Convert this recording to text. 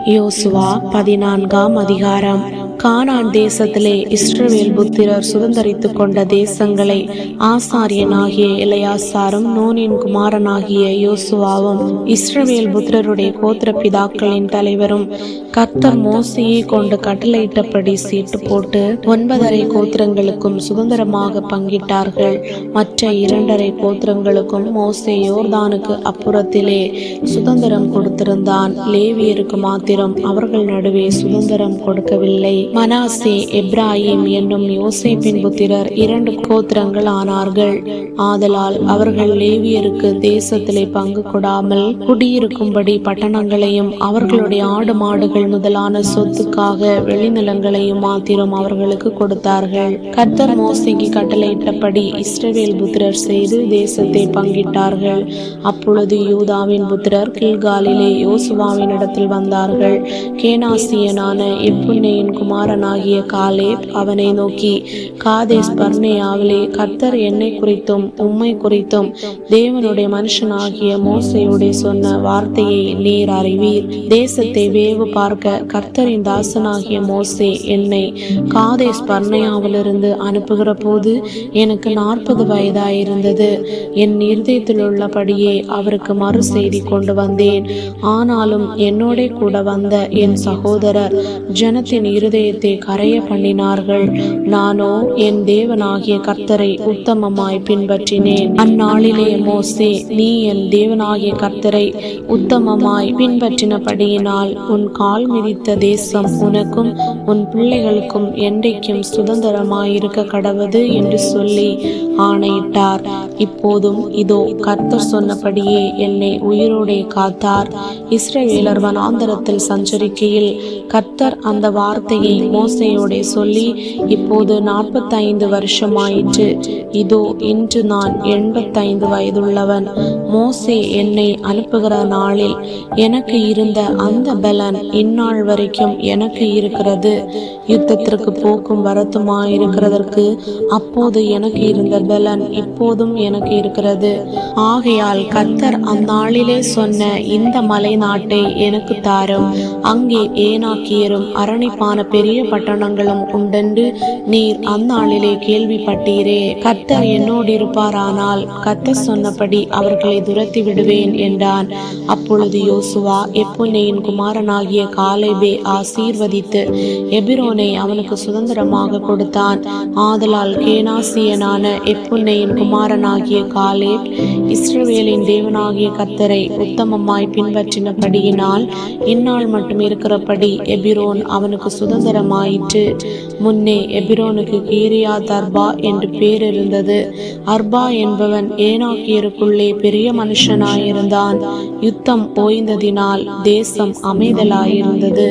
யோசுவா 14ஆம் அதிகாரம். கானான் தேசத்திலே இஸ்ரவேல் புத்திரர் சுதந்தரித்துக் கொண்ட தேசங்களை ஆசாரியனாகிய எலெயாசாரும் நூனின் குமாரனாகிய யோசுவாவும் இஸ்ரவேல் புத்திரருடைய கோத்திர பிதாக்களின் தலைவரும் கர்த்தர் மோசேயை கொண்டு கட்டளையிட்டபடி சீட்டு போட்டு 9.5 கோத்திரங்களுக்கும் சுதந்திரமாக பங்கிட்டார்கள். மற்ற 2.5 கோத்திரங்களுக்கும் மோசே யோர்தானுக்கு அப்புறத்திலே சுதந்திரம் கொடுத்திருந்தான். லேவியருக்கு மாத்திரம் அவர்கள் நடுவே சுதந்திரம் கொடுக்கவில்லை. மனாசே எப்ராயிம் என்னும் யோசேப்பின் புத்திரர் 2 கோத்திரங்கள் ஆனார்கள். ஆதலால் அவர்கள் லேவியருக்கு தேசத்திலே பங்கு கொடாமல் குடியிருக்கும்படி பட்டணங்களையும் அவர்களுடைய ஆடு மாடுகள் முதலான சொத்துக்காக வெளிநிலங்களையும் மாத்திரம் அவர்களுக்கு கொடுத்தார்கள். கர்த்தர் மோசேக்கு கட்டளையிட்டபடி இஸ்ரவேல் புத்திரர் செய்து தேசத்தை பங்கிட்டார்கள். அப்பொழுது யூதாவின் புத்திரர் கில்காலிலே யோசுவாவின் இடத்தில் வந்தார்கள். கேனாசியனான எப்புன்னேயின் குமாரனாகிய காலேப் அவனை நோக்கி, காதேஸ் பர்னேயாவிலே கர்த்தர் என்னை குறித்தும் உம்மை குறித்தும் தேவனுடைய மனுஷனாகிய மோசேயோடே சொன்ன வார்த்தையை நீர் அறிவீர். தேசத்தை வேவு பார்க்க கர்த்தரின் தாசனாகிய மோசே என்னை காதேஸ் பர்னேயாவிலிருந்து அனுப்புகிற போது எனக்கு 40 வயதாயிருந்தது. என் இருதயத்தில் உள்ளபடியே அவருக்கு மறு செய்தி கொண்டு வந்தேன். ஆனாலும் என்னோட கூட வந்த என் சகோதரர் ஜனத்தின் இருதயத்தை கரைய பண்ணினார்கள். நானோ என் தேவனாகிய கர்த்தரை உத்தமமாய் பின்பற்றினேன். அந்நாளிலே மோசே, நீ என் தேவனாகிய கர்த்தரை உத்தமமாய் பின்பற்றினபடியினால் உன் கால் மிதித்த தேசம் உனக்கும் உன் பிள்ளைகளுக்கும் என்றைக்கும் சுதந்திரமாயிருக்க கடவது என்று சொல்லி ஆணையிட்டார். இப்போதும் இதோ கர்த்தர் சொன்னபடியே என்னை உயிரோடே காத்தார். இஸ்ரவேலர் வனாந்தரத்தில் சஞ்சரிக்கையில் கர்த்தர் அந்த வார்த்தையை மோசேயோடே சொல்லி, இப்போது 45 வருஷமாயிற்று. இதோ இன்று நான் 85 வயதுள்ளவன். மோசே என்னை அனுப்புகிற நாளில் எனக்கு இருந்த அந்த பலன் இந்நாள் வரைக்கும் எனக்கு இருக்கிறது. யுத்தத்திற்கு போக்கும் வரத்துமாயிருக்கிறதற்கு அப்போது எனக்கு இருந்த பலன் இப்போதும் எனக்கு இருக்கிறது. ஆகையால் கர்த்தர் அந்நாளிலே சொன்ன இந்த மலை நாட்டை எனக்கு தாரும். அங்கே ஏனாக்கியரும் அரணிப்பான பெரிய பட்டணங்களும் உண்டென்று நீர் அந்நாளிலே கேள்விப்பட்டீரே. கர்த்தர் என்னோடு இருப்பாரானால் கர்த்தர் சொன்னபடி அவர்களை துரத்தி விடுவேன் என்றான். அப்பொழுது யோசுவா எப்புன்னேயின் குமாரனாகிய காலேபை ஆசீர்வதித்து எபிரோனை அவனுக்கு சுதந்திரமாக கொடுத்தான். ஆதலால் கேனாசியனான எப்புன்னேயின் குமாரனாகிய காலேப் இஸ்ரவேலின் தேவனாகிய கர்த்தரை உத்தமமாய் பின்பற்றினபடியினால் இந்நாள் மட்டும் இருக்கிறபடி எபிரோன் அவனுக்கு சுதந்திரமாயிற்று. முன்னே எபிரோனுக்கு கீரியாத் அர்பா என்று பேர் இருந்தது. அர்பா என்பவன் ஏனாக்கியருக்குள்ளே பெரிய மனுஷனாயிருந்தான். யுத்தம் ஓய்ந்ததினால் தேசம் அமைதலாயிருந்தது.